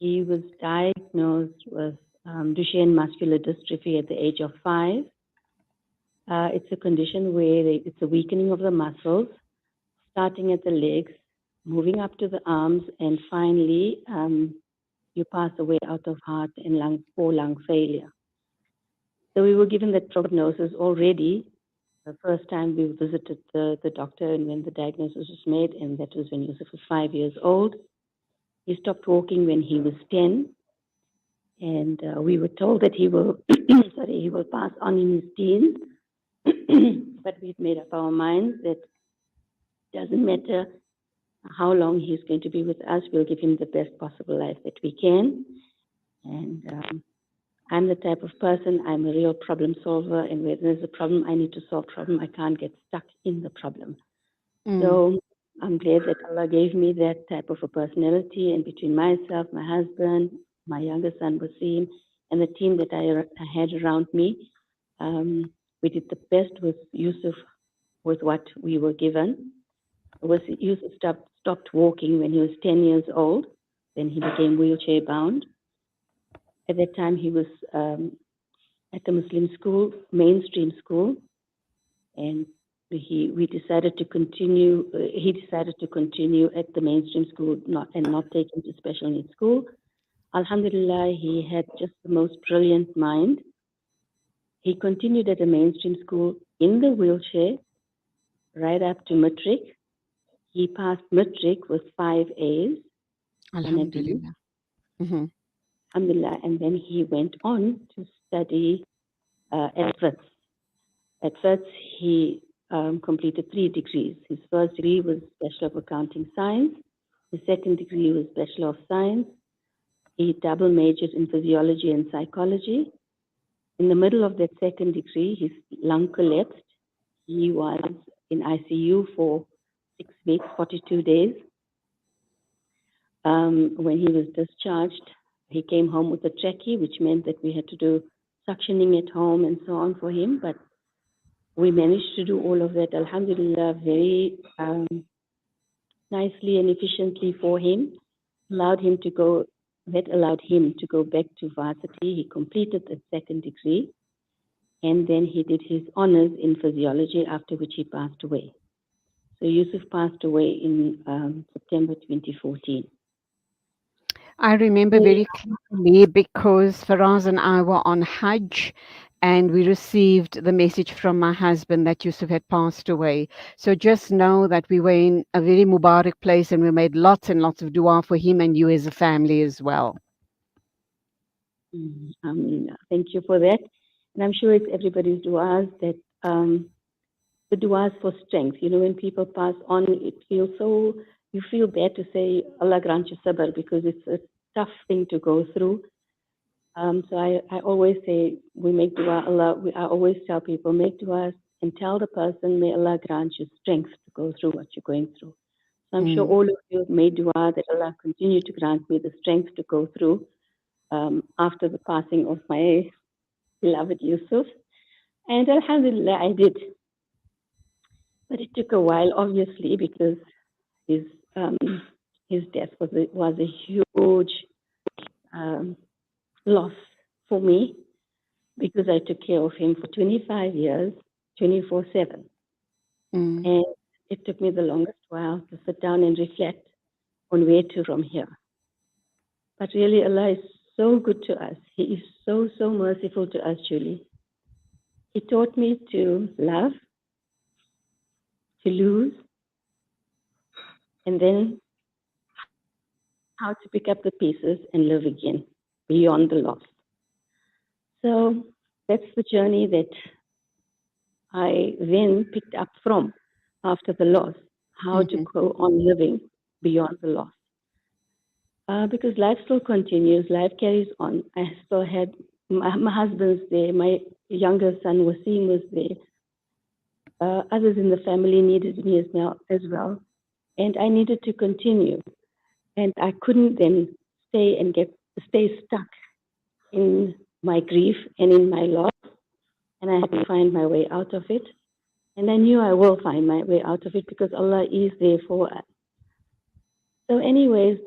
He was diagnosed with Duchenne muscular dystrophy at the age of 5. It's a condition where it's a weakening of the muscles, starting at the legs, moving up to the arms, and finally you pass away out of heart and lung failure. So we were given that prognosis already the first time we visited the doctor and when the diagnosis was made, and that was when Yusuf was 5 years old. He stopped walking when he was 10, and we were told that he will, he will pass on in his teens. But we've made up our minds that it doesn't matter how long he's going to be with us, we'll give him the best possible life that we can. And I'm the type of person, I'm a real problem solver, and where there's a problem, I need to solve problem. I can't get stuck in the problem. So I'm glad that Allah gave me that type of a personality, and between myself, my husband, my younger son Wasim, and the team that I had around me, we did the best with Yusuf with what we were given. Yusuf stopped walking when he was 10 years old. Then he became wheelchair bound. At that time, he was at a Muslim school, mainstream school, and we decided to continue. He decided to continue at the mainstream school, not take him to special needs school. Alhamdulillah, he had just the most brilliant mind. He continued at a mainstream school in the wheelchair right up to matric. He passed matric with 5 A's and a B. Mm-hmm. Alhamdulillah, and then he went on to study at FITS. At FITS, he completed 3 degrees. His first degree was Bachelor of Accounting Science. His second degree was Bachelor of Science. He double majored in Physiology and Psychology. In the middle of that second degree, his lung collapsed. He was in ICU for 6 weeks, 42 days. When he was discharged, he came home with a trachea, which meant that we had to do suctioning at home and so on for him. But we managed to do all of that, alhamdulillah, very nicely and efficiently for him. That allowed him to go back to varsity. He completed the second degree, and then he did his honors in physiology, after which he passed away. So Yusuf passed away in September 2014. I remember very clearly because Faraz and I were on Hajj, and we received the message from my husband that Yusuf had passed away. So just know that we were in a very Mubarak place, and we made lots and lots of dua for him and you as a family as well. Thank you for that. And I'm sure it's everybody's duas that the duas for strength. You know, when people pass on, you feel bad to say Allah grant you sabr, because it's a tough thing to go through. So I always say, we make dua, I always tell people, make duas and tell the person, may Allah grant you strength to go through what you're going through. So I'm sure all of you have made dua that Allah continue to grant me the strength to go through after the passing of my beloved Yusuf. And alhamdulillah, I did. But it took a while, obviously, because his death was a huge loss for me, because I took care of him for 25 years, 24/7. And it took me the longest while to sit down and reflect on where to from here. But really, Allah is so good to us. He is so, so merciful to us, Julie. He taught me to love, to lose, and then how to pick up the pieces and live again beyond the loss. So that's the journey that I then picked up from after the loss, how to go on living beyond the loss. Because life still continues, life carries on. I still had my husband's there, my younger son Wasim was there. Others in the family needed me as well. And I needed to continue. And I couldn't then stay stuck in my grief and in my loss. And I had to find my way out of it. And I knew I will find my way out of it, because Allah is there for us. So, anyways,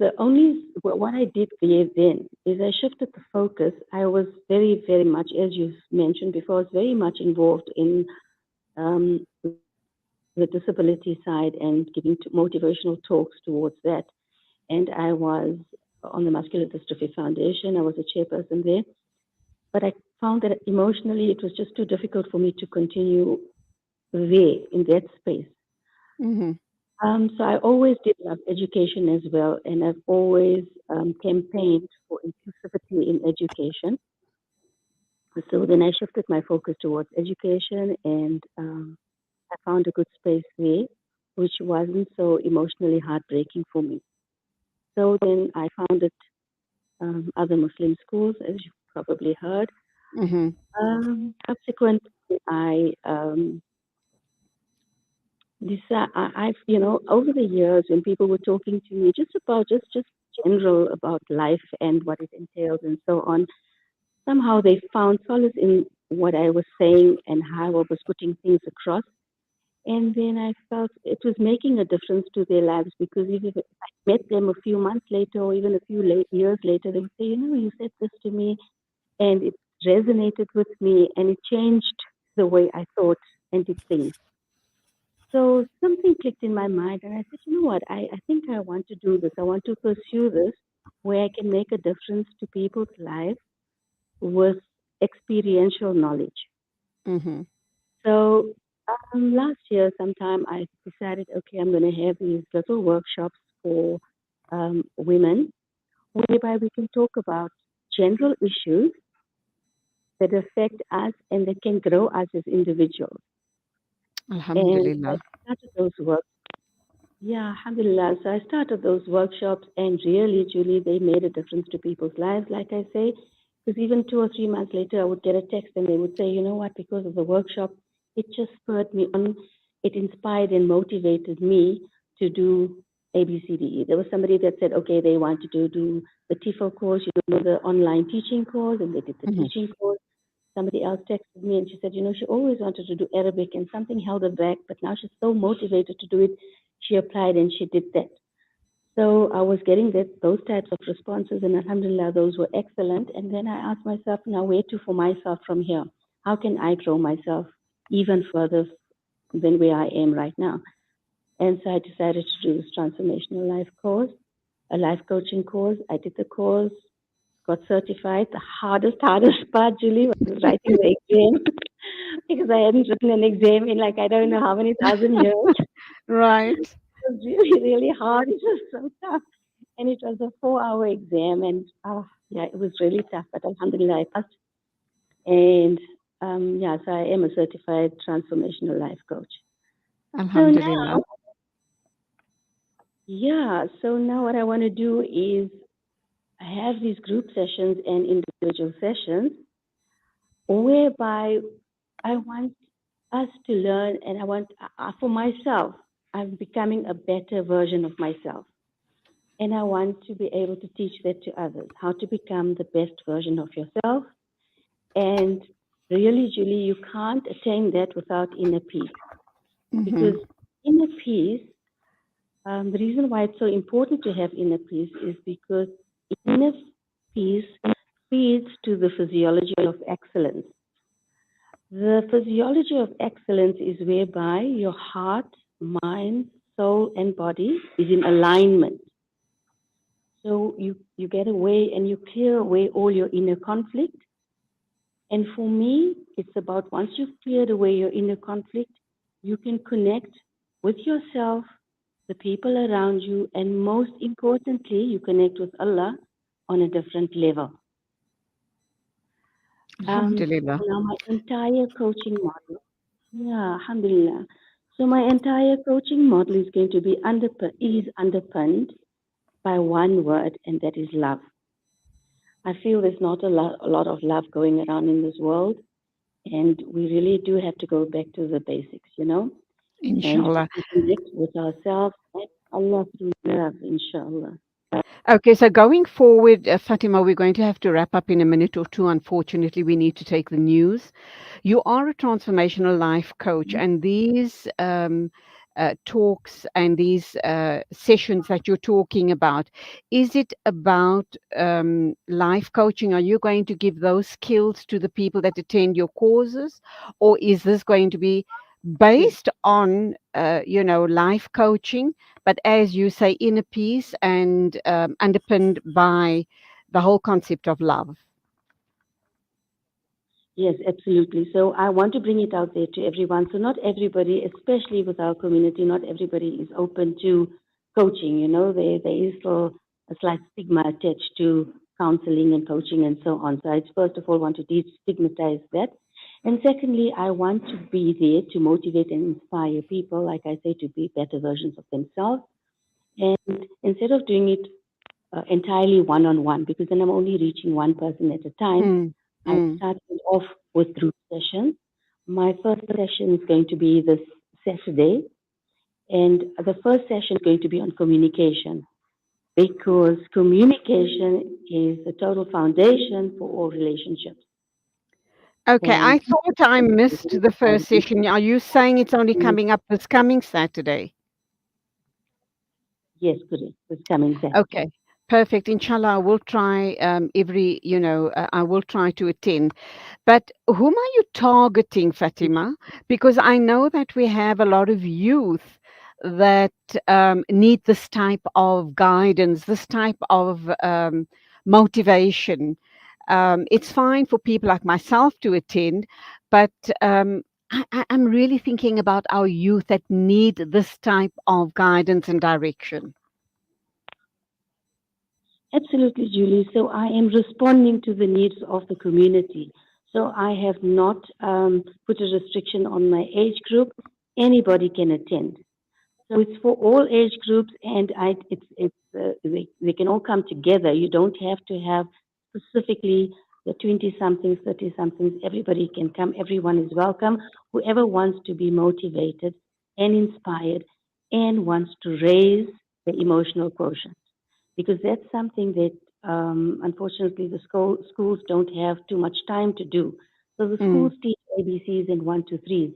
what I did there then is I shifted the focus. I was very, very much, as you mentioned before, I was very much involved in the disability side and giving motivational talks towards that. And I was on the Muscular Dystrophy Foundation. I was a chairperson there. But I found that emotionally it was just too difficult for me to continue there in that space. Mm-hmm. So I always did love education as well, and I've always campaigned for inclusivity in education. So then I shifted my focus towards education, and I found a good space there, which wasn't so emotionally heartbreaking for me. So then I founded other Muslim schools, as you've probably heard. Mm-hmm. Subsequently, I've, over the years, when people were talking to me just about just general about life and what it entails and so on, somehow they found solace in what I was saying and how I was putting things across. And then I felt it was making a difference to their lives because even if I met them a few months later or even a few years later, they would say, you said this to me and it resonated with me and it changed the way I thought and did things. So something clicked in my mind, and I said, you know what? I think I want to do this. I want to pursue this where I can make a difference to people's lives with experiential knowledge. Mm-hmm. So last year, sometime, I decided, okay, I'm going to have these little workshops for women whereby we can talk about general issues that affect us and that can grow us as individuals. And I Alhamdulillah. started those workshops. Yeah, alhamdulillah. So I started those workshops, and really, Julie, they made a difference to people's lives, like I say. Because even 2 or 3 months later, I would get a text and they would say, you know what, because of the workshop, it just spurred me on. It inspired and motivated me to do ABCDE. There was somebody that said, okay, they wanted to do the TIFO course, the online teaching course, and they did the Mm-hmm. teaching course. Somebody else texted me and she said, she always wanted to do Arabic and something held her back, but now she's so motivated to do it. She applied and she did that. So I was getting those types of responses, and alhamdulillah, those were excellent. And then I asked myself, now where to for myself from here? How can I grow myself even further than where I am right now? And so I decided to do this transformational life course, a life coaching course. I did the course, got certified. The hardest part, Julie, was writing the exam because I hadn't written an exam in like I don't know how many thousand years. Right. It was really, really hard. It was so tough. And it was a 4 hour exam. And yeah, it was really tough. But alhamdulillah, I passed. And yeah, so I am a certified transformational life coach. So Alhamdulillah. now, yeah, so now what I want to do is I have these group sessions and individual sessions whereby I want us to learn and I want, for myself, I'm becoming a better version of myself. And I want to be able to teach that to others, how to become the best version of yourself. And really, Julie, you can't attain that without inner peace. Mm-hmm. Because inner peace, the reason why it's so important to have inner peace is because inner peace feeds to the physiology of excellence. The physiology of excellence is whereby your heart, mind, soul, and body is in alignment. So you get away and you clear away all your inner conflict. And for me, it's about once you've cleared away your inner conflict, you can connect with yourself, the people around you, and most importantly, you connect with Allah on a different level. So Alhamdulillah. now my entire coaching model, yeah, alhamdulillah. So my entire coaching model is going to be underpinned by one word, and that is love. I feel there's not a lot of love going around in this world, and we really do have to go back to the basics, and we Inshallah. can connect with ourselves and Allah through love, inshallah. Okay, so going forward, Fatima, we're going to have to wrap up in a minute or two. Unfortunately, we need to take the news. You are a transformational life coach, and these talks and these sessions that you're talking about, is it about life coaching? Are you going to give those skills to the people that attend your courses, or is this going to be Yes. based on life coaching, but as you say, inner peace and underpinned by the whole concept of love? Yes, absolutely. So I want to bring it out there to everyone. So not everybody, especially with our community, not everybody is open to coaching. There is still a slight stigma attached to counseling and coaching and so on. So I first of all want to destigmatize that. And secondly, I want to be there to motivate and inspire people, like I say, to be better versions of themselves. And instead of doing it entirely one on one, because then I'm only reaching one person at a time, Mm, I mm. started off with group sessions. My first session is going to be this Saturday, and the first session is going to be on communication because communication is the total foundation for all relationships. Okay, And I thought I missed the first session. Are you saying it's only coming up this coming Saturday? yes, correct. It's coming Saturday. Okay, perfect. Inshallah, I will try I will try to attend. But whom are you targeting, Fatima? Because I know that we have a lot of youth that need this type of guidance, this type of motivation. It's fine for people like myself to attend, but I'm really thinking about our youth that need this type of guidance and direction. Absolutely, Julie. So I am responding to the needs of the community. So I have not put a restriction on my age group. Anybody can attend. So it's for all age groups, and they can all come together. You don't have to have specifically the 20 somethings, 30 somethings. Everybody can come. Everyone is welcome. Whoever wants to be motivated and inspired and wants to raise the emotional quotient, because that's something that unfortunately the schools don't have too much time to do. So the Mm, schools teach ABCs and one, two, threes,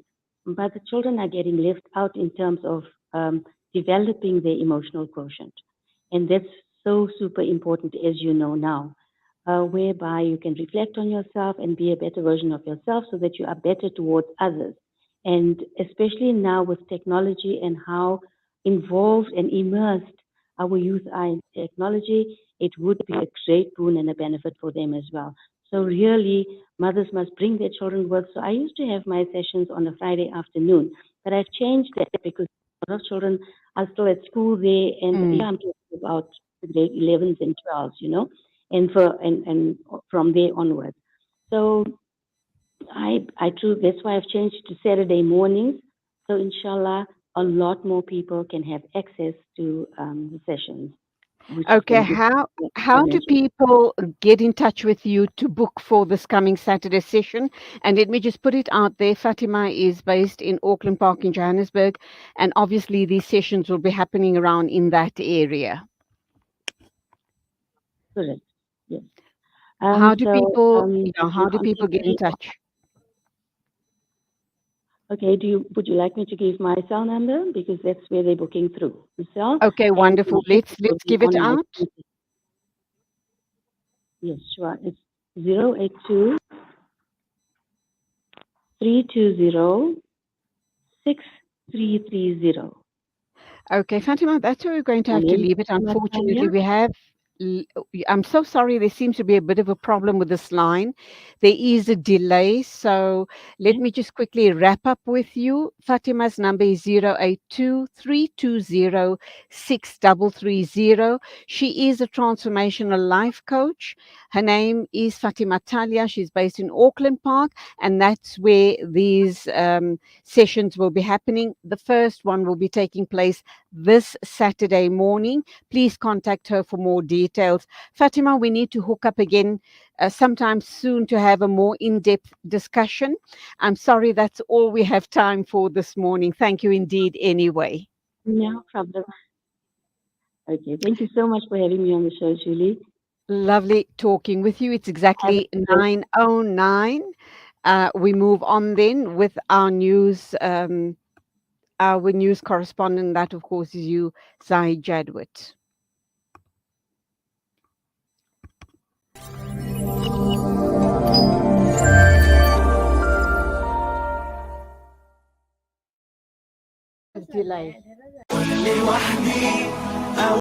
but the children are getting left out in terms of developing their emotional quotient. And that's so super important, as you know now, whereby you can reflect on yourself and be a better version of yourself so that you are better towards others. And especially now with technology and how involved and immersed our youth are in technology, it would be a great boon and a benefit for them as well. So really, mothers must bring their children with. So I used to have my sessions on a Friday afternoon, but I've changed that because a lot of children are still at school there, and mm. yeah, I'm talking about the grade 11s and 12s, and from there onwards. So I true that's why I've changed to Saturday mornings. So inshallah, a lot more people can have access to the sessions, which is Okay, going to be how do exponential. people get in touch with you to book for this coming Saturday session? And let me just put it out there, Fatima is based in Auckland Park in Johannesburg, and obviously these sessions will be happening around in that area. Correct. Yes. How do So people, they yeah, can how do people contact get in me. touch? Okay. Would you like me to give my cell number because that's where they're booking through the cell, Okay, and wonderful. my Let's will let's be give it on my out. computer. Yes, sure. It's 082 320 6330. Okay, Fatima, that's where we're going to My have to name is leave it. Fatima Talia. Unfortunately, l- I'm so sorry. There seems to be a bit of a problem with this line. There is a delay. So let Okay. me just quickly wrap up with you. Fatima's number is 082 320 6330. She is a transformational life coach. Her name is Fatima Talia. She's based in Auckland Park, and that's where these sessions will be happening. The first one will be taking place this Saturday morning. Please contact her for more details. Fatima, we need to hook up again sometime soon to have a more in depth discussion. I'm sorry, that's all we have time for this morning. Thank you indeed, anyway. No problem. Okay. Thank you so much for having me on the show, Julie. Lovely talking with you. It's Have exactly a great 9:09. We move on then with our news. our news correspondent. That, of course, is you, Zahid Jadwit. Life.